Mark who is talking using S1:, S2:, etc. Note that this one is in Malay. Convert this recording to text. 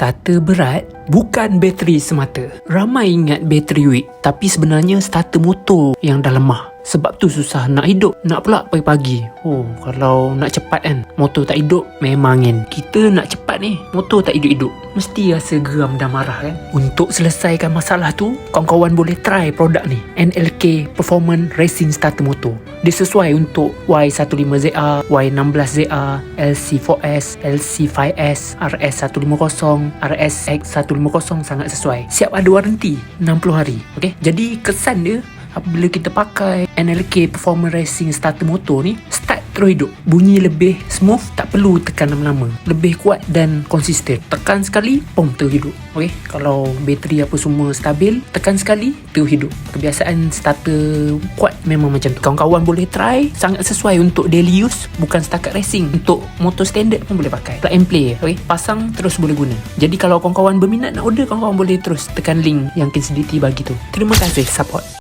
S1: Starter berat bukan bateri semata. Ramai ingat bateri weak, tapi sebenarnya starter motor yang dah lemah. Sebab tu susah nak hidup. Nak pula pagi-pagi. Kalau nak cepat kan, motor tak hidup memang angin. Kita nak cepat ni, motor tak hidup-hidup, mesti rasa geram dan marah kan. Untuk selesaikan masalah tu, kawan-kawan boleh try produk ni, NLK Performance Racing Starter Motor. Dia sesuai untuk Y15ZR, Y16ZR, LC4S, LC5S, RS150, RSX150. Sangat sesuai. Siap ada waranti 60 hari. Okay? Jadi kesan dia, apabila kita pakai NLK Performance Racing Starter Motor ni, start terus hidup. Bunyi lebih smooth, tak perlu tekan lama-lama. Lebih kuat dan konsisten. Tekan sekali, terus hidup. Okay? Kalau bateri apa semua stabil, tekan sekali, terus hidup. Kebiasaan starter kuat memang macam tu. Kawan-kawan boleh try. Sangat sesuai untuk daily use, bukan setakat racing. Untuk motor standard pun boleh pakai. Plug and play. Okay? Pasang terus boleh guna. Jadi kalau kawan-kawan berminat nak order, kawan-kawan boleh terus tekan link yang KCDT bagi tu. Terima kasih support.